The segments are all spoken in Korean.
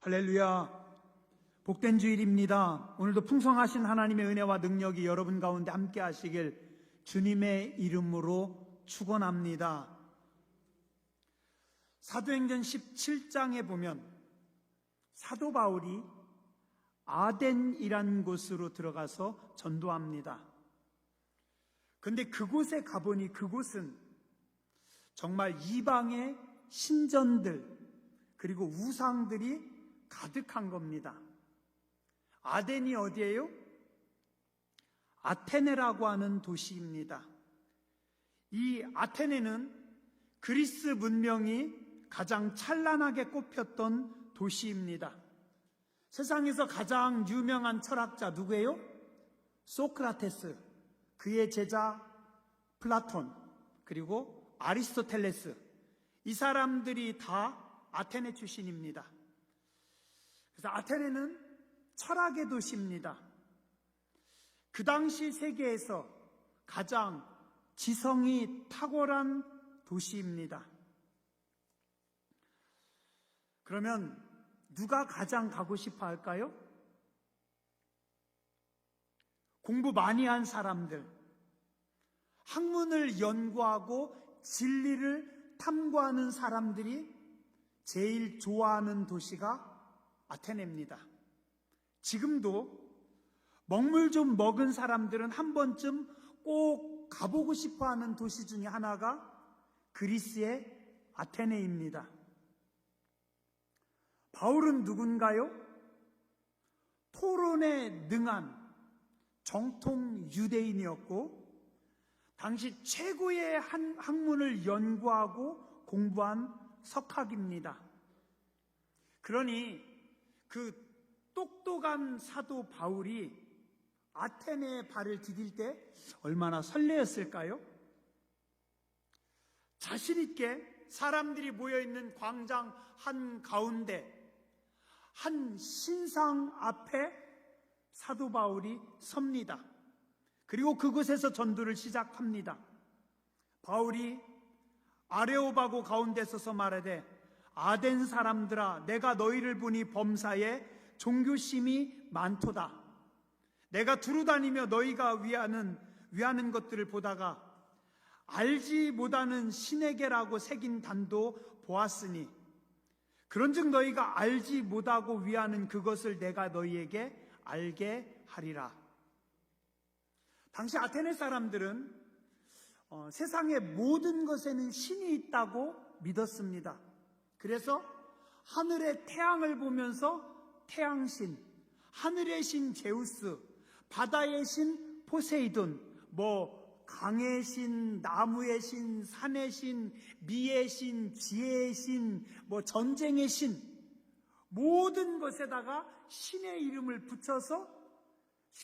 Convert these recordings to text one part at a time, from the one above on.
할렐루야. 복된 주일입니다. 오늘도 풍성하신 하나님의 은혜와 능력이 여러분 가운데 함께 하시길 주님의 이름으로 축원합니다. 사도행전 17장에 보면 사도 바울이 아덴이라는 곳으로 들어가서 전도합니다. 그런데 그곳에 가보니 그곳은 정말 이방의 신전들 그리고 우상들이 가득한 겁니다. 아덴이 어디예요? 아테네라고 하는 도시입니다. 이 아테네는 그리스 문명이 가장 찬란하게 꼽혔던 도시입니다. 세상에서 가장 유명한 철학자 누구예요? 소크라테스, 그의 제자 플라톤, 그리고 아리스토텔레스, 이 사람들이 다 아테네 출신입니다. 그래서 아테네는 철학의 도시입니다. 그 당시 세계에서 가장 지성이 탁월한 도시입니다. 그러면 누가 가장 가고 싶어 할까요? 공부 많이 한 사람들, 학문을 연구하고 진리를 탐구하는 사람들이 제일 좋아하는 도시가 아테네입니다. 지금도 먹물 좀 먹은 사람들은 한 번쯤 꼭 가보고 싶어 하는 도시 중에 하나가 그리스의 아테네입니다. 바울은 누군가요? 토론에 능한 정통 유대인이었고 당시 최고의 학문을 연구하고 공부한 석학입니다. 그러니 그 똑똑한 사도 바울이 아테네에 발을 디딜 때 얼마나 설레었을까요? 자신 있게 사람들이 모여있는 광장 한가운데 한 신상 앞에 사도 바울이 섭니다. 그리고 그곳에서 전도를 시작합니다. 바울이 아레오바고 가운데 서서 말하되 아덴 사람들아, 내가 너희를 보니 범사에 종교심이 많도다. 내가 두루다니며 너희가 위하는 것들을 보다가 알지 못하는 신에게라고 새긴 단도 보았으니 그런즉 너희가 알지 못하고 위하는 그것을 내가 너희에게 알게 하리라. 당시 아테네 사람들은 세상의 모든 것에는 신이 있다고 믿었습니다. 그래서 하늘의 태양을 보면서 태양신, 하늘의 신 제우스, 바다의 신 포세이돈, 강의 신, 나무의 신, 산의 신, 미의 신, 지혜의 신, 전쟁의 신, 모든 것에다가 신의 이름을 붙여서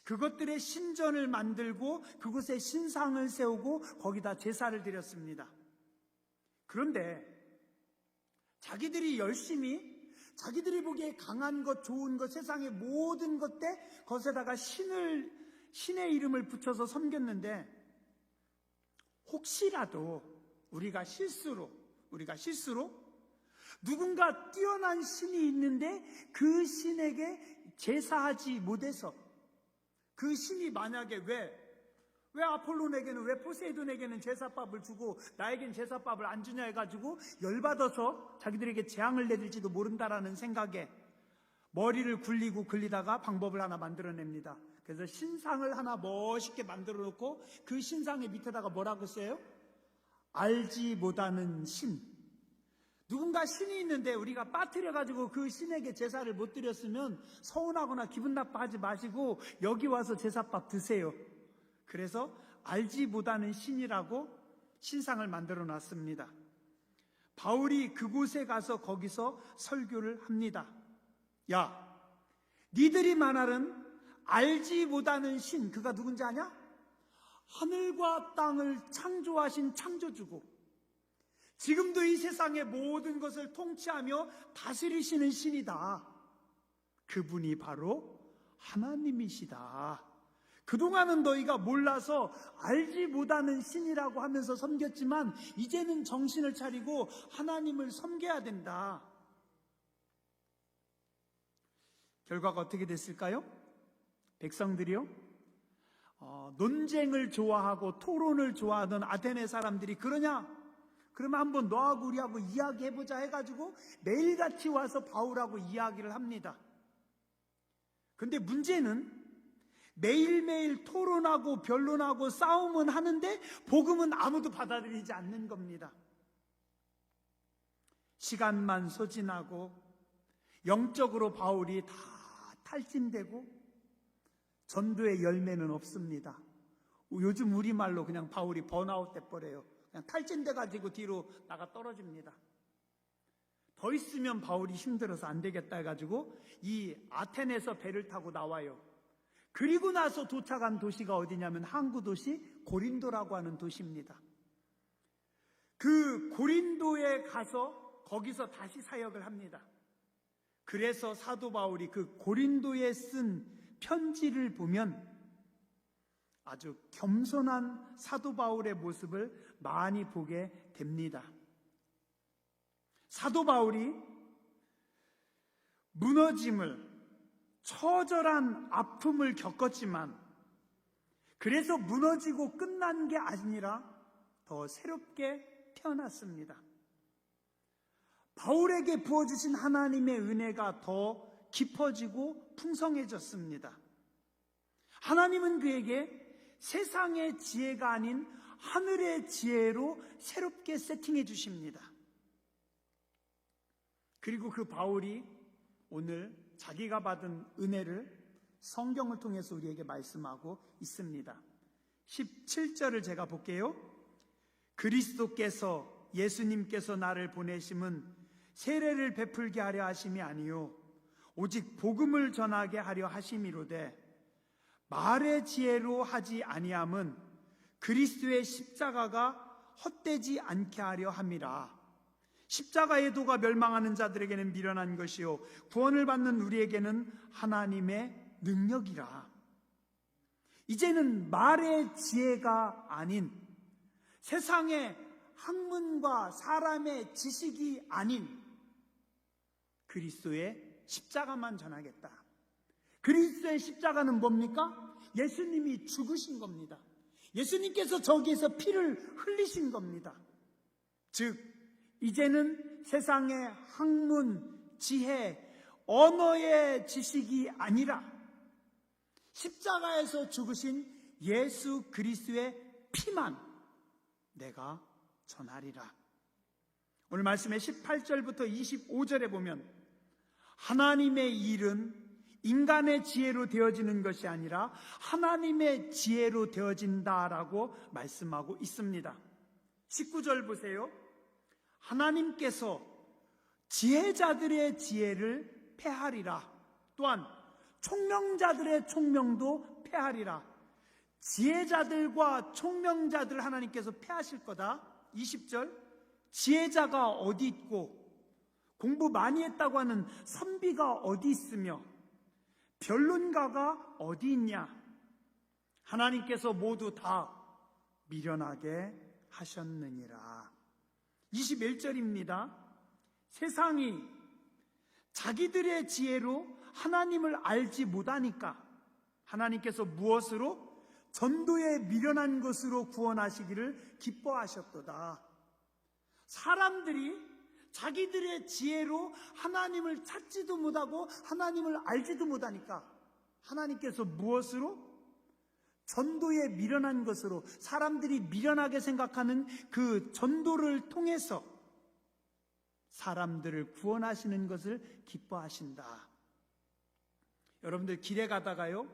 그것들의 신전을 만들고 그곳에 신상을 세우고 거기다 제사를 드렸습니다. 그런데 자기들이 열심히 자기들이 보기에 강한 것, 좋은 것, 세상의 모든 것들 것에다가 신의 이름을 붙여서 섬겼는데 혹시라도 우리가 실수로 누군가 뛰어난 신이 있는데 그 신에게 제사하지 못해서 그 신이 만약에 왜 아폴론에게는, 왜 포세이돈에게는 제사밥을 주고 나에겐 제사밥을 안 주냐 해가지고 열받아서 자기들에게 재앙을 내릴지도 모른다라는 생각에 머리를 굴리다가 방법을 하나 만들어냅니다. 그래서 신상을 하나 멋있게 만들어 놓고 그 신상의 밑에다가 뭐라고 써요? 알지 못하는 신. 누군가 신이 있는데 우리가 빠뜨려가지고 그 신에게 제사를 못 드렸으면 서운하거나 기분 나빠하지 마시고 여기 와서 제사밥 드세요. 그래서 알지 못하는 신이라고 신상을 만들어 놨습니다. 바울이 그곳에 가서 거기서 설교를 합니다. 야, 니들이 말하는 알지 못하는 신, 그가 누군지 아냐? 하늘과 땅을 창조하신 창조주고 지금도 이 세상의 모든 것을 통치하며 다스리시는 신이다. 그분이 바로 하나님이시다. 그동안은 너희가 몰라서 알지 못하는 신이라고 하면서 섬겼지만 이제는 정신을 차리고 하나님을 섬겨야 된다. 결과가 어떻게 됐을까요? 백성들이요, 논쟁을 좋아하고 토론을 좋아하던 아테네 사람들이 그러냐? 그러면 한번 너하고 우리하고 이야기해보자 해가지고 매일같이 와서 바울하고 이야기를 합니다. 근데 문제는 매일매일 토론하고 변론하고 싸움은 하는데 복음은 아무도 받아들이지 않는 겁니다. 시간만 소진하고 영적으로 바울이 다 탈진되고 전도의 열매는 없습니다. 요즘 우리말로 그냥 바울이 번아웃 돼버려요. 그냥 탈진돼가지고 뒤로 나가 떨어집니다. 더 있으면 바울이 힘들어서 안 되겠다 해가지고 이 아테네에서 배를 타고 나와요. 그리고 나서 도착한 도시가 어디냐면 항구 도시 고린도라고 하는 도시입니다. 그 고린도에 가서 거기서 다시 사역을 합니다. 그래서 사도 바울이 그 고린도에 쓴 편지를 보면 아주 겸손한 사도 바울의 모습을 많이 보게 됩니다. 사도 바울이 무너짐을, 처절한 아픔을 겪었지만 그래서 무너지고 끝난 게 아니라 더 새롭게 태어났습니다. 바울에게 부어주신 하나님의 은혜가 더 깊어지고 풍성해졌습니다. 하나님은 그에게 세상의 지혜가 아닌 하늘의 지혜로 새롭게 세팅해 주십니다. 그리고 그 바울이 오늘 자기가 받은 은혜를 성경을 통해서 우리에게 말씀하고 있습니다. 17절을 제가 볼게요. 그리스도께서 예수님께서 나를 보내심은 세례를 베풀게 하려 하심이 아니요 오직 복음을 전하게 하려 하심이로되 말의 지혜로 하지 아니함은 그리스도의 십자가가 헛되지 않게 하려 함이라. 십자가의 도가 멸망하는 자들에게는 미련한 것이요 구원을 받는 우리에게는 하나님의 능력이라. 이제는 말의 지혜가 아닌 세상의 학문과 사람의 지식이 아닌 그리스도의 십자가만 전하겠다. 그리스도의 십자가는 뭡니까? 예수님이 죽으신 겁니다. 예수님께서 저기에서 피를 흘리신 겁니다. 즉 이제는 세상의 학문, 지혜, 언어의 지식이 아니라 십자가에서 죽으신 예수 그리스도의 피만 내가 전하리라. 오늘 말씀의 18절부터 25절에 보면 하나님의 일은 인간의 지혜로 되어지는 것이 아니라 하나님의 지혜로 되어진다라고 말씀하고 있습니다. 19절 보세요. 하나님께서 지혜자들의 지혜를 패하리라. 또한 총명자들의 총명도 패하리라. 지혜자들과 총명자들 하나님께서 패하실 거다. 20절. 지혜자가 어디 있고 공부 많이 했다고 하는 선비가 어디 있으며 변론가가 어디 있냐? 하나님께서 모두 다 미련하게 하셨느니라. 21절입니다. 세상이 자기들의 지혜로 하나님을 알지 못하니까 하나님께서 무엇으로? 전도에 미련한 것으로 구원하시기를 기뻐하셨도다. 사람들이 자기들의 지혜로 하나님을 찾지도 못하고 하나님을 알지도 못하니까 하나님께서 무엇으로? 전도에 미련한 것으로, 사람들이 미련하게 생각하는 그 전도를 통해서 사람들을 구원하시는 것을 기뻐하신다. 여러분들 길에 가다가요,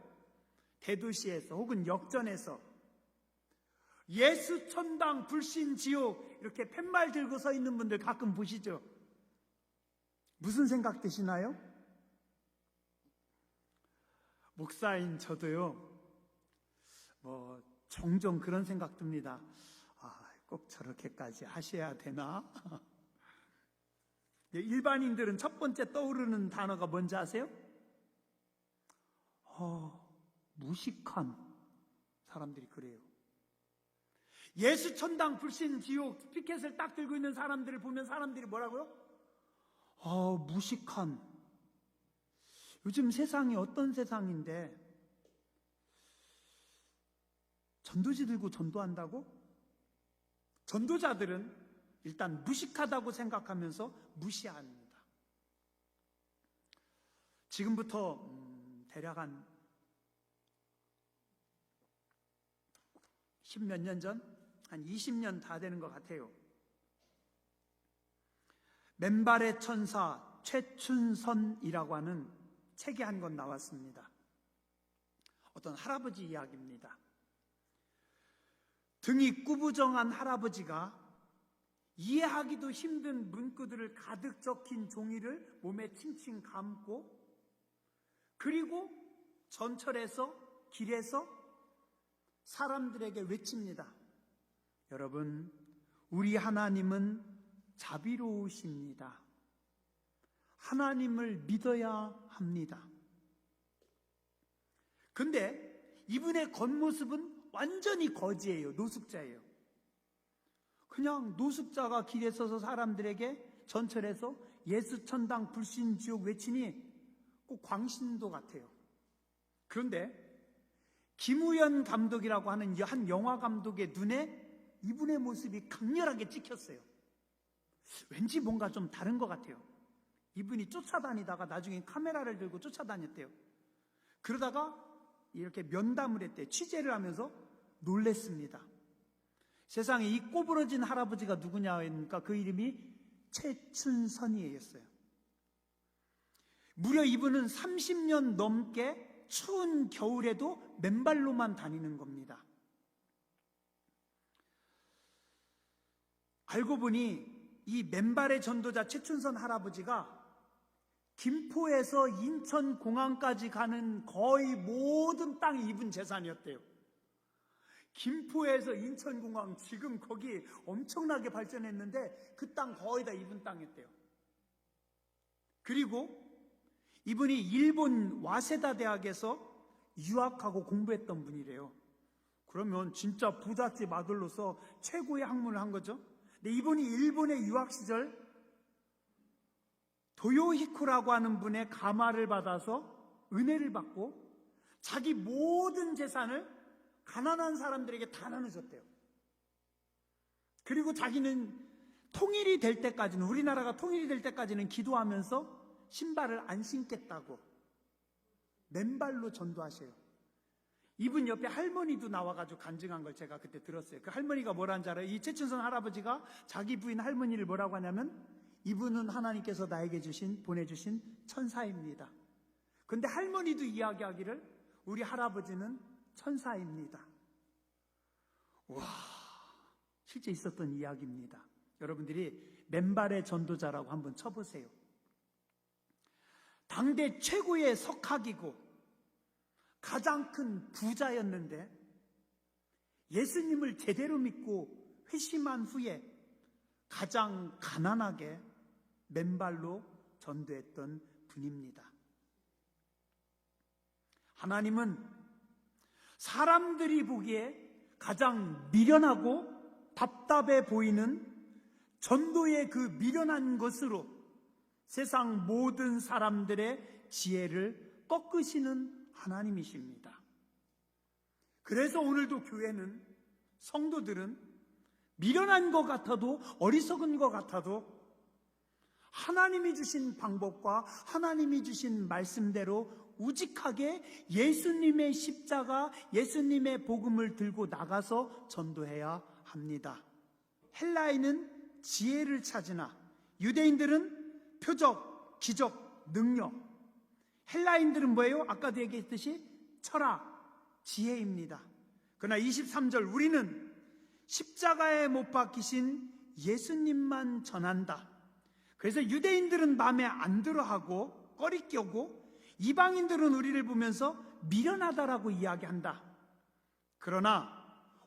대도시에서 혹은 역전에서 예수 천당 불신 지옥 이렇게 팻말 들고 서 있는 분들 가끔 보시죠? 무슨 생각 드시나요? 목사인 저도요, 종종 그런 생각 듭니다. 꼭 저렇게까지 하셔야 되나? 일반인들은 첫 번째 떠오르는 단어가 뭔지 아세요? 무식한 사람들이 그래요. 예수 천당 불신 지옥 피켓을 딱 들고 있는 사람들을 보면 사람들이 뭐라고요? 무식한. 요즘 세상이 어떤 세상인데 전도지 들고 전도한다고? 전도자들은 일단 무식하다고 생각하면서 무시합니다. 지금부터 대략 한 10몇 년 전, 한 20년 다 되는 것 같아요. 맨발의 천사 최춘선이라고 하는 책이 한 권 나왔습니다. 어떤 할아버지 이야기입니다. 등이 꾸부정한 할아버지가 이해하기도 힘든 문구들을 가득 적힌 종이를 몸에 칭칭 감고, 그리고 전철에서, 길에서 사람들에게 외칩니다. 여러분, 우리 하나님은 자비로우십니다. 하나님을 믿어야 합니다. 근데 이분의 겉모습은 완전히 거지예요. 노숙자예요. 그냥 노숙자가 길에 서서 사람들에게 전철에서 예수 천당 불신 지옥 외치니 꼭 광신도 같아요. 그런데 김우연 감독이라고 하는 한 영화 감독의 눈에 이분의 모습이 강렬하게 찍혔어요. 왠지 뭔가 좀 다른 것 같아요. 이분이 쫓아다니다가 나중에 카메라를 들고 쫓아다녔대요. 그러다가 이렇게 면담을 했대요. 취재를 하면서 놀랬습니다. 세상에 이 꼬부러진 할아버지가 누구냐 하니까 그 이름이 최춘선이었어요. 무려 이분은 30년 넘게 추운 겨울에도 맨발로만 다니는 겁니다. 알고 보니 이 맨발의 전도자 최춘선 할아버지가 김포에서 인천공항까지 가는 거의 모든 땅이 이분 재산이었대요. 김포에서 인천공항, 지금 거기 엄청나게 발전했는데 그 땅 거의 다 이분 땅이었대요. 그리고 이분이 일본 와세다 대학에서 유학하고 공부했던 분이래요. 그러면 진짜 부잣집 아들로서 최고의 학문을 한 거죠. 근데 이분이 일본의 유학 시절 도요히코라고 하는 분의 가마를 받아서 은혜를 받고 자기 모든 재산을 가난한 사람들에게 다 나눠줬대요. 그리고 자기는 통일이 될 때까지는, 우리나라가 통일이 될 때까지는 기도하면서 신발을 안 신겠다고 맨발로 전도하셔요. 이분 옆에 할머니도 나와가지고 간증한 걸 제가 그때 들었어요. 그 할머니가 뭐라는지 알아요? 이 최춘선 할아버지가 자기 부인 할머니를 뭐라고 하냐면, 이분은 하나님께서 나에게 보내주신 천사입니다. 근데 할머니도 이야기하기를 우리 할아버지는 천사입니다. 와, 실제 있었던 이야기입니다. 여러분들이 맨발의 전도자라고 한번 쳐보세요. 당대 최고의 석학이고 가장 큰 부자였는데 예수님을 제대로 믿고 회심한 후에 가장 가난하게 맨발로 전도했던 분입니다. 하나님은 사람들이 보기에 가장 미련하고 답답해 보이는 전도의 그 미련한 것으로 세상 모든 사람들의 지혜를 꺾으시는 하나님이십니다. 그래서 오늘도 교회는, 성도들은 미련한 것 같아도, 어리석은 것 같아도 하나님이 주신 방법과 하나님이 주신 말씀대로 우직하게 예수님의 십자가, 예수님의 복음을 들고 나가서 전도해야 합니다. 헬라인은 지혜를 찾으나 유대인들은 표적, 기적, 능력. 헬라인들은 뭐예요? 아까도 얘기했듯이 철학, 지혜입니다. 그러나 23절, 우리는 십자가에 못 박히신 예수님만 전한다. 그래서 유대인들은 마음에 안 들어하고 꺼리껴고 이방인들은 우리를 보면서 미련하다라고 이야기한다. 그러나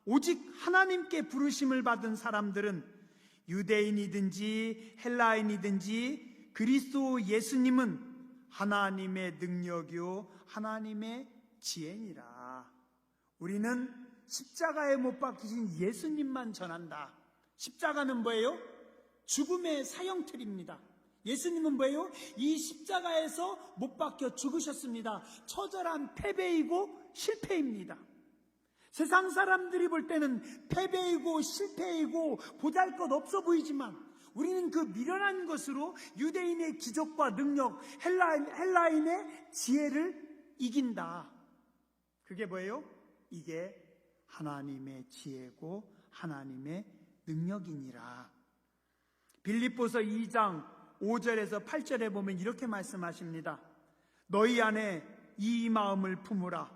오직 하나님께 부르심을 받은 사람들은 유대인이든지 헬라인이든지 그리스도 예수님은 하나님의 능력이요 하나님의 지혜니라. 우리는 십자가에 못 박히신 예수님만 전한다. 십자가는 뭐예요? 죽음의 사형틀입니다. 예수님은 뭐예요? 이 십자가에서 못 박혀 죽으셨습니다. 처절한 패배이고 실패입니다. 세상 사람들이 볼 때는 패배이고 실패이고 보잘것없어 보이지만 우리는 그 미련한 것으로 유대인의 기적과 능력, 헬라인의 지혜를 이긴다. 그게 뭐예요? 이게 하나님의 지혜고 하나님의 능력이니라. 빌립보서 2장 5절에서 8절에 보면 이렇게 말씀하십니다. 너희 안에 이 마음을 품으라.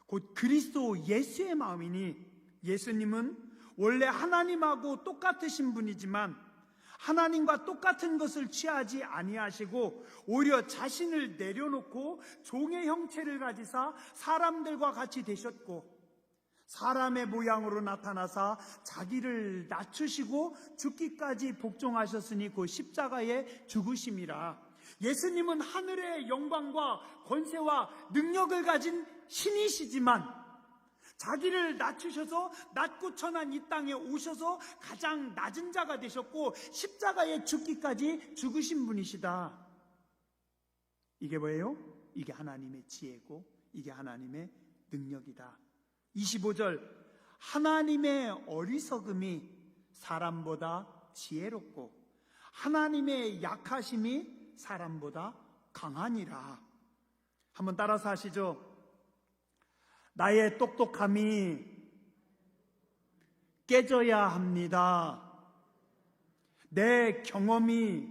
곧 그리스도 예수의 마음이니, 예수님은 원래 하나님하고 똑같으신 분이지만 하나님과 똑같은 것을 취하지 아니하시고 오히려 자신을 내려놓고 종의 형체를 가지사 사람들과 같이 되셨고 사람의 모양으로 나타나사 자기를 낮추시고 죽기까지 복종하셨으니 그 십자가에 죽으심이라. 예수님은 하늘의 영광과 권세와 능력을 가진 신이시지만 자기를 낮추셔서 낮고 천한 이 땅에 오셔서 가장 낮은 자가 되셨고 십자가에 죽기까지 죽으신 분이시다. 이게 뭐예요? 이게 하나님의 지혜고 이게 하나님의 능력이다. 25절, 하나님의 어리석음이 사람보다 지혜롭고 하나님의 약하심이 사람보다 강하니라. 한번 따라서 하시죠. 나의 똑똑함이 깨져야 합니다. 내 경험이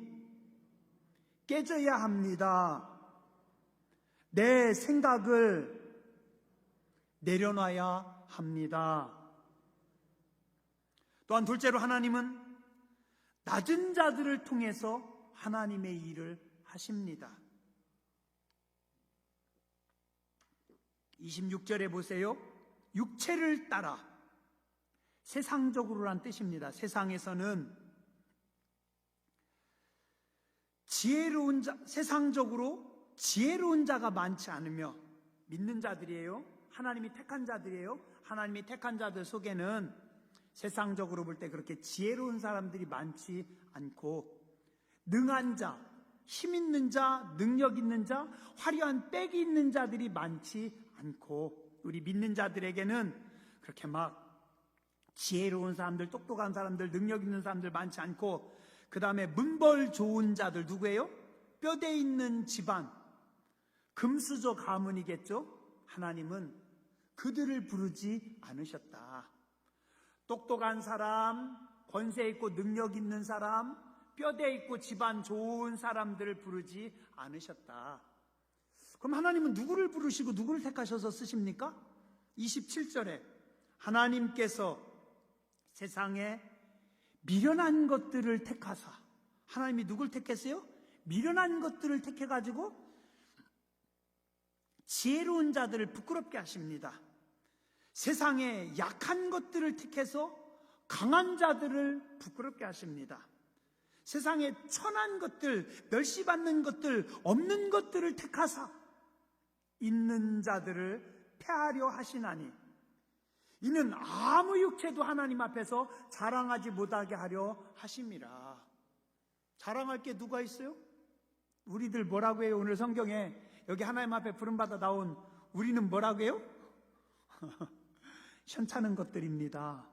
깨져야 합니다. 내 생각을 내려놔야 합니다. 또한 둘째로 하나님은 낮은 자들을 통해서 하나님의 일을 하십니다. 26절에 보세요. 육체를 따라, 세상적으로란 뜻입니다. 세상에서는 세상적으로 지혜로운 자가 많지 않으며 믿는 자들이에요. 하나님이 택한 자들이에요. 하나님이 택한 자들 속에는 세상적으로 볼 때 그렇게 지혜로운 사람들이 많지 않고 능한 자, 힘 있는 자, 능력 있는 자, 화려한 백이 있는 자들이 많지 않고 우리 믿는 자들에게는 그렇게 막 지혜로운 사람들, 똑똑한 사람들, 능력 있는 사람들 많지 않고 그 다음에 문벌 좋은 자들 누구예요? 뼈대 있는 집안, 금수저 가문이겠죠? 하나님은 그들을 부르지 않으셨다. 똑똑한 사람, 권세 있고 능력 있는 사람, 뼈대 있고 집안 좋은 사람들을 부르지 않으셨다. 그럼 하나님은 누구를 부르시고 누구를 택하셔서 쓰십니까? 27절에 하나님께서 세상에 미련한 것들을 택하사, 하나님이 누굴 택했어요? 미련한 것들을 택해가지고 지혜로운 자들을 부끄럽게 하십니다. 세상에 약한 것들을 택해서 강한 자들을 부끄럽게 하십니다. 세상에 천한 것들, 멸시받는 것들, 없는 것들을 택하사 있는 자들을 폐하려 하시나니 이는 아무 육체도 하나님 앞에서 자랑하지 못하게 하려 하심이라. 자랑할 게 누가 있어요? 우리들 뭐라고 해요? 오늘 성경에 여기 하나님 앞에 부름받아 나온 우리는 뭐라고 해요? 현찮은 것들입니다.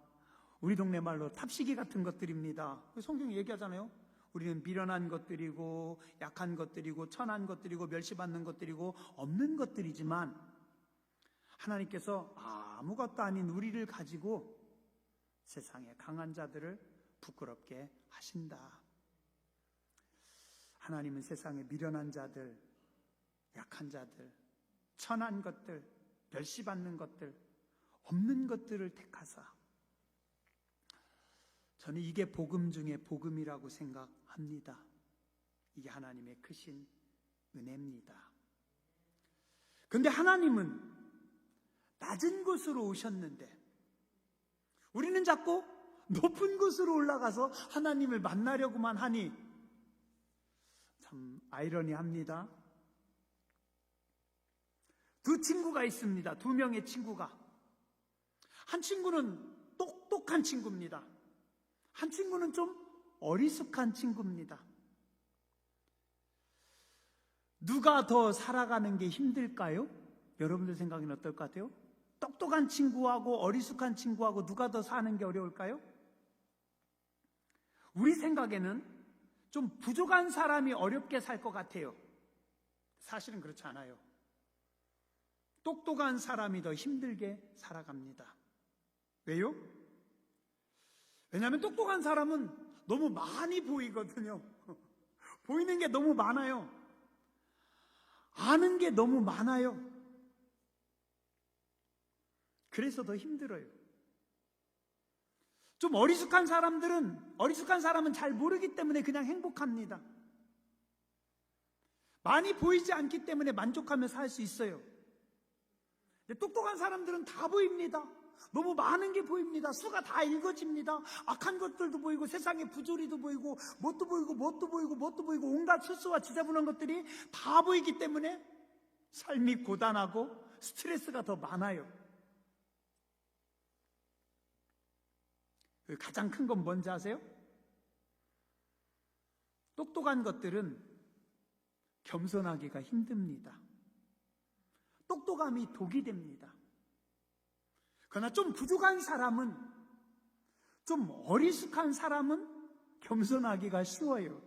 우리 동네 말로 탑시기 같은 것들입니다. 성경이 얘기하잖아요. 우리는 미련한 것들이고 약한 것들이고 천한 것들이고 멸시받는 것들이고 없는 것들이지만 하나님께서 아무것도 아닌 우리를 가지고 세상의 강한 자들을 부끄럽게 하신다. 하나님은 세상의 미련한 자들, 약한 자들, 천한 것들, 멸시받는 것들, 없는 것들을 택하사, 저는 이게 복음 중에 복음이라고 생각합니다. 이게 하나님의 크신 은혜입니다. 그런데 하나님은 낮은 곳으로 오셨는데 우리는 자꾸 높은 곳으로 올라가서 하나님을 만나려고만 하니 참 아이러니합니다. 두 친구가 있습니다. 두 명의 친구가. 한 친구는 똑똑한 친구입니다. 한 친구는 좀 어리숙한 친구입니다. 누가 더 살아가는 게 힘들까요? 여러분들 생각엔 어떨 것 같아요? 똑똑한 친구하고 어리숙한 친구하고 누가 더 사는 게 어려울까요? 우리 생각에는 좀 부족한 사람이 어렵게 살 것 같아요. 사실은 그렇지 않아요. 똑똑한 사람이 더 힘들게 살아갑니다. 왜요? 왜냐하면 똑똑한 사람은 너무 많이 보이거든요. 보이는 게 너무 많아요. 아는 게 너무 많아요. 그래서 더 힘들어요. 좀 어리숙한 사람은 잘 모르기 때문에 그냥 행복합니다. 많이 보이지 않기 때문에 만족하며 살 수 있어요. 똑똑한 사람들은 다 보입니다. 너무 많은 게 보입니다. 수가 다 읽어집니다. 악한 것들도 보이고 세상의 부조리도 보이고 뭣도 보이고 온갖 수수와 지저분한 것들이 다 보이기 때문에 삶이 고단하고 스트레스가 더 많아요. 가장 큰 건 뭔지 아세요? 똑똑한 것들은 겸손하기가 힘듭니다. 똑똑함이 독이 됩니다. 그러나 좀 부족한 사람은, 좀 어리숙한 사람은 겸손하기가 쉬워요.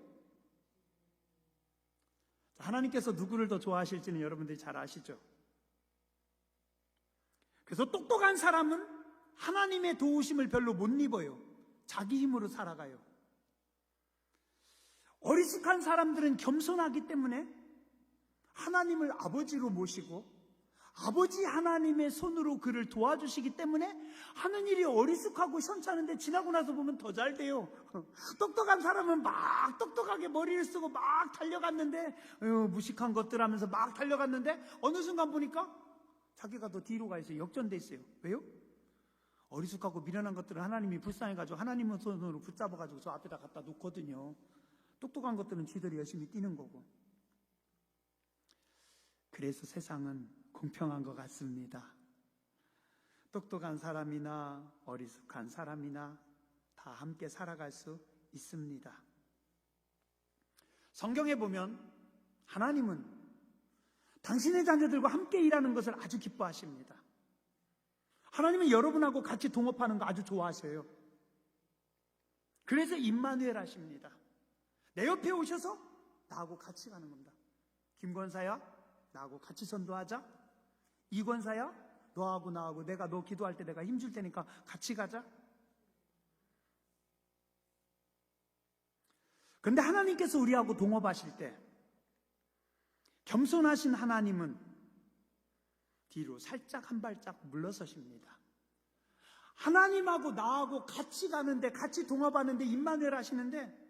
하나님께서 누구를 더 좋아하실지는 여러분들이 잘 아시죠? 그래서 똑똑한 사람은 하나님의 도우심을 별로 못 입어요. 자기 힘으로 살아가요. 어리숙한 사람들은 겸손하기 때문에 하나님을 아버지로 모시고 아버지 하나님의 손으로 그를 도와주시기 때문에 하는 일이 어리숙하고 현찮은데 지나고 나서 보면 더 잘 돼요. 똑똑한 사람은 막 똑똑하게 머리를 쓰고 막 달려갔는데 무식한 것들 하면서 막 달려갔는데 어느 순간 보니까 자기가 더 뒤로 가 있어요. 역전돼 있어요. 왜요? 어리숙하고 미련한 것들은 하나님이 불쌍해가지고 하나님의 손으로 붙잡아가지고 저 앞에다 갖다 놓거든요. 똑똑한 것들은 지들이 열심히 뛰는 거고. 그래서 세상은 공평한 것 같습니다. 똑똑한 사람이나 어리숙한 사람이나 다 함께 살아갈 수 있습니다. 성경에 보면 하나님은 당신의 자녀들과 함께 일하는 것을 아주 기뻐하십니다. 하나님은 여러분하고 같이 동업하는 거 아주 좋아하셔요. 그래서 임마누엘 하십니다. 내 옆에 오셔서 나하고 같이 가는 겁니다. 김권사야, 나하고 같이 전도하자. 이권사야, 너하고 나하고 내가 너 기도할 때 내가 힘줄 테니까 같이 가자. 그런데 하나님께서 우리하고 동업하실 때 겸손하신 하나님은 뒤로 살짝 한 발짝 물러서십니다. 하나님하고 나하고 같이 가는데, 같이 동업하는데 임마누엘 하시는데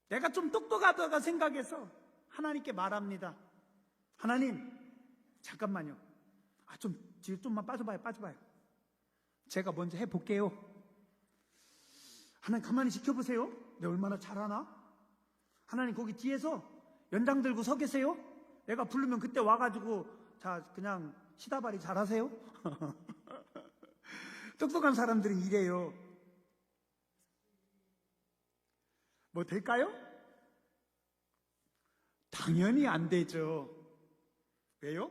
내가 좀 똑똑하다가 생각해서 하나님께 말합니다. 하나님, 잠깐만요. 뒤로 좀만 빠져봐요. 제가 먼저 해볼게요. 하나님 가만히 지켜보세요. 내가 얼마나 잘하나? 하나님 거기 뒤에서 연장 들고 서 계세요. 내가 부르면 그때 와가지고 그냥 시다발이 잘하세요. 똑똑한 사람들은 이래요. 뭐 될까요? 당연히 안 되죠. 왜요?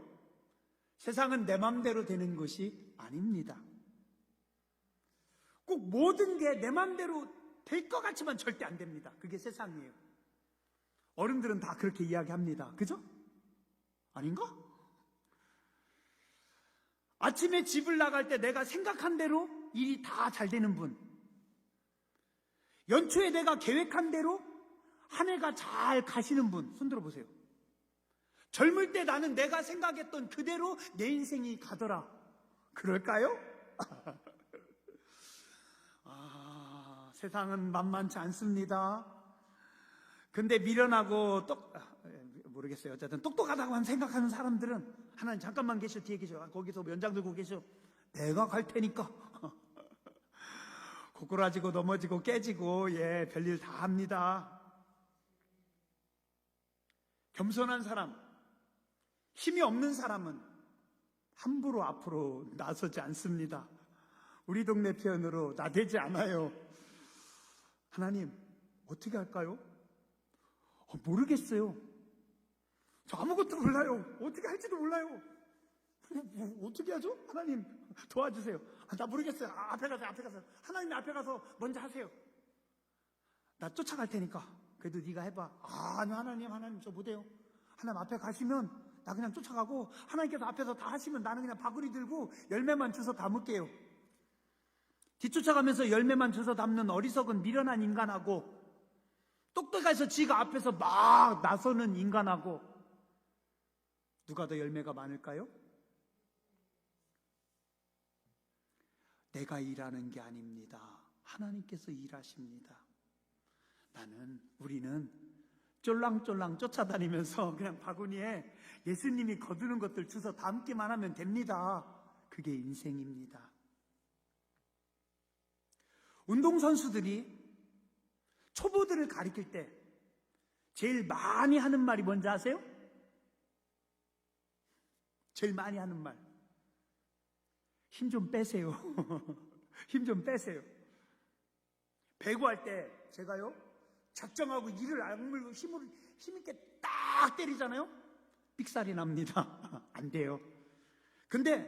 세상은 내 맘대로 되는 것이 아닙니다. 꼭 모든 게 내 맘대로 될 것 같지만 절대 안 됩니다. 그게 세상이에요. 어른들은 다 그렇게 이야기합니다. 그죠? 아닌가? 아침에 집을 나갈 때 내가 생각한 대로 일이 다 잘 되는 분, 연초에 내가 계획한 대로 한 해가 잘 가시는 분, 손들어 보세요. 젊을 때 나는 내가 생각했던 그대로 내 인생이 가더라. 그럴까요? 세상은 만만치 않습니다. 근데 미련하고 모르겠어요. 어쨌든 똑똑하다고만 생각하는 사람들은 하나님 잠깐만 계셔, 뒤에 계셔, 거기서 연장 들고 계셔. 내가 갈 테니까. 고꾸라지고 넘어지고 깨지고 별일 다 합니다. 겸손한 사람, 힘이 없는 사람은 함부로 앞으로 나서지 않습니다. 우리 동네 표현으로 나대지 않아요. 하나님, 어떻게 할까요? 모르겠어요. 저 아무것도 몰라요. 어떻게 할지도 몰라요. 어떻게 하죠? 하나님 도와주세요. 나 모르겠어요. 앞에 가서. 하나님 앞에 가서 먼저 하세요. 나 쫓아갈 테니까. 그래도 네가 해봐. 아니, 하나님 저 못해요. 하나님 앞에 가시면 나 그냥 쫓아가고, 하나님께서 앞에서 다 하시면 나는 그냥 바구니 들고 열매만 주워 담을게요. 뒤쫓아가면서 열매만 주워 담는 어리석은 미련한 인간하고, 똑똑해서 지가 앞에서 막 나서는 인간하고, 누가 더 열매가 많을까요? 내가 일하는 게 아닙니다. 하나님께서 일하십니다. 우리는 쫄랑쫄랑 쫓아다니면서 그냥 바구니에 예수님이 거두는 것들 주워 담기만 하면 됩니다. 그게 인생입니다. 운동선수들이 초보들을 가리킬 때 제일 많이 하는 말이 뭔지 아세요? 제일 많이 하는 말. 힘 좀 빼세요. 힘 좀 빼세요. 배구할 때 제가요, 작정하고 이를 악물고 힘있게 딱 때리잖아요? 삑살이 납니다. 안 돼요. 근데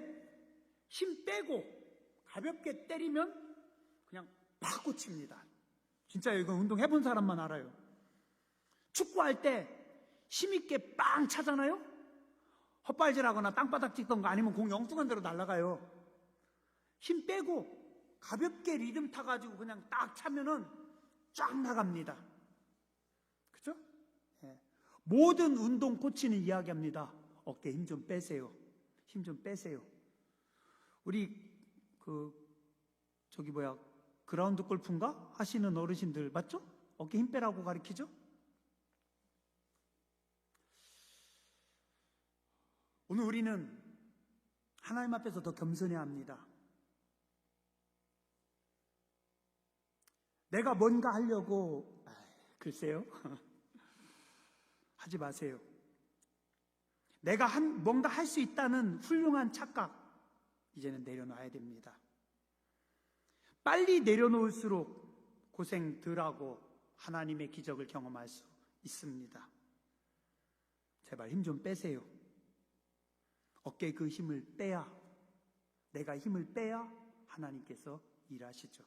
힘 빼고 가볍게 때리면 그냥 팍 꽂힙니다. 진짜 이거 운동 해본 사람만 알아요. 축구할 때 힘있게 빵 차잖아요? 헛발질하거나 땅바닥 찍던가 아니면 공 엉뚱한 데로 날아가요. 힘 빼고 가볍게 리듬 타가지고 그냥 딱 차면은 쫙 나갑니다. 그죠? 네. 모든 운동 코치는 이야기합니다. 어깨 힘 좀 빼세요. 힘 좀 빼세요. 우리 그라운드 골프인가 하시는 어르신들 맞죠? 어깨 힘 빼라고 가르치죠? 오늘 우리는 하나님 앞에서 더 겸손해야 합니다. 내가 뭔가 하려고, 글쎄요. 하지 마세요. 내가 뭔가 할 수 있다는 훌륭한 착각, 이제는 내려놔야 됩니다. 빨리 내려놓을수록 고생 덜하고 하나님의 기적을 경험할 수 있습니다. 제발 힘 좀 빼세요. 어깨에 그 힘을 빼야, 내가 힘을 빼야 하나님께서 일하시죠.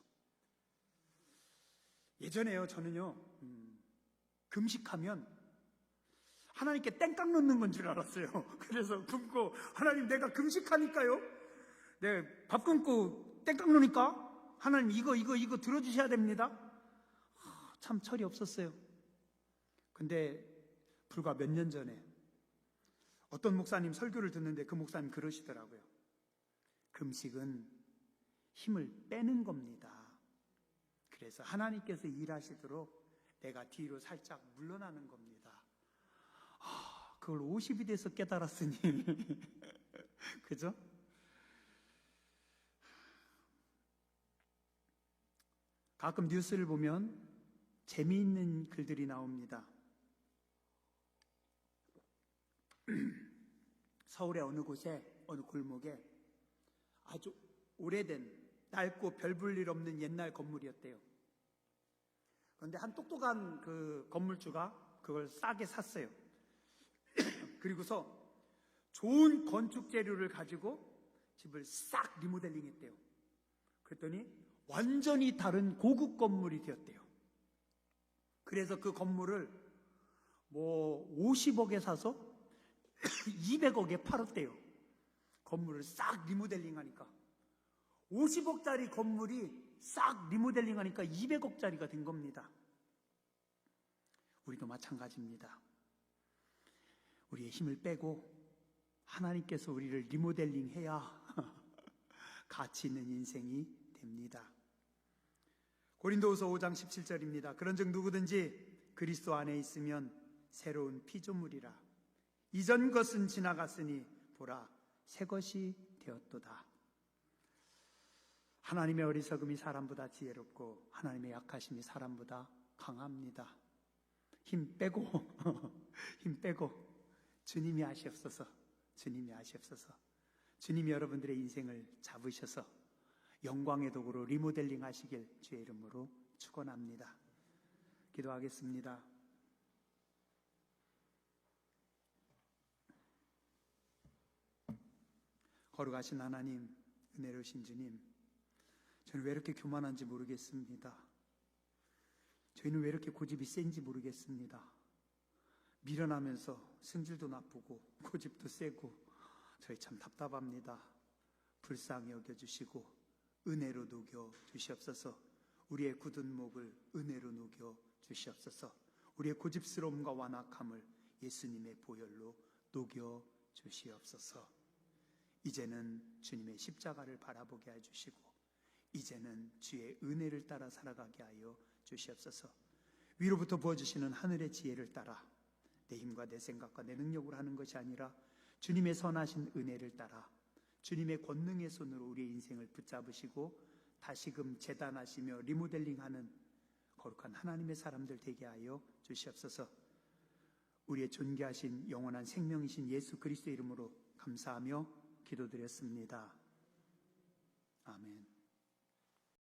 예전에요, 저는요, 금식하면 하나님께 땡깡 넣는 건 줄 알았어요. 그래서 굶고, 하나님 내가 금식하니까요, 네, 밥 굶고 땡깡 넣으니까 하나님 이거 들어주셔야 됩니다. 참 철이 없었어요. 근데 불과 몇 년 전에 어떤 목사님 설교를 듣는데 그 목사님 그러시더라고요. 금식은 힘을 빼는 겁니다. 그래서 하나님께서 일하시도록 내가 뒤로 살짝 물러나는 겁니다. 그걸 50이 돼서 깨달았으니 그죠? 가끔 뉴스를 보면 재미있는 글들이 나옵니다. 서울의 어느 곳에, 어느 골목에 아주 오래된 낡고 별 볼 일 없는 옛날 건물이었대요. 그런데 한 똑똑한 그 건물주가 그걸 싸게 샀어요. 그리고서 좋은 건축 재료를 가지고 집을 싹 리모델링 했대요. 그랬더니 완전히 다른 고급 건물이 되었대요. 그래서 그 건물을 50억에 사서 200억에 팔았대요. 건물을 싹 리모델링 하니까 50억짜리 건물이 싹 리모델링 하니까 200억짜리가 된 겁니다. 우리도 마찬가지입니다. 우리의 힘을 빼고 하나님께서 우리를 리모델링 해야 가치 있는 인생이 됩니다. 고린도후서 5장 17절입니다. 그런즉 누구든지 그리스도 안에 있으면 새로운 피조물이라. 이전 것은 지나갔으니 보라 새 것이 되었도다. 하나님의 어리석음이 사람보다 지혜롭고 하나님의 약하심이 사람보다 강합니다. 힘 빼고 힘 빼고 주님이 하시옵소서. 주님이 하시옵소서. 주님이 여러분들의 인생을 잡으셔서 영광의 도구로 리모델링 하시길 주의 이름으로 축원합니다. 기도하겠습니다. 거룩하신 하나님, 은혜로우신 주님, 저는 왜 이렇게 교만한지 모르겠습니다. 저희는 왜 이렇게 고집이 센지 모르겠습니다. 미련하면서 성질도 나쁘고 고집도 세고 저희 참 답답합니다. 불쌍히 여겨주시고 은혜로 녹여 주시옵소서. 우리의 굳은 목을 은혜로 녹여 주시옵소서. 우리의 고집스러움과 완악함을 예수님의 보혈로 녹여 주시옵소서. 이제는 주님의 십자가를 바라보게 해주시고 이제는 주의 은혜를 따라 살아가게 하여 주시옵소서. 위로부터 부어주시는 하늘의 지혜를 따라 내 힘과 내 생각과 내 능력으로 하는 것이 아니라 주님의 선하신 은혜를 따라 주님의 권능의 손으로 우리의 인생을 붙잡으시고 다시금 재단하시며 리모델링하는 거룩한 하나님의 사람들 되게 하여 주시옵소서. 우리의 존귀하신 영원한 생명이신 예수 그리스도의 이름으로 감사하며 기도드렸습니다. 아멘.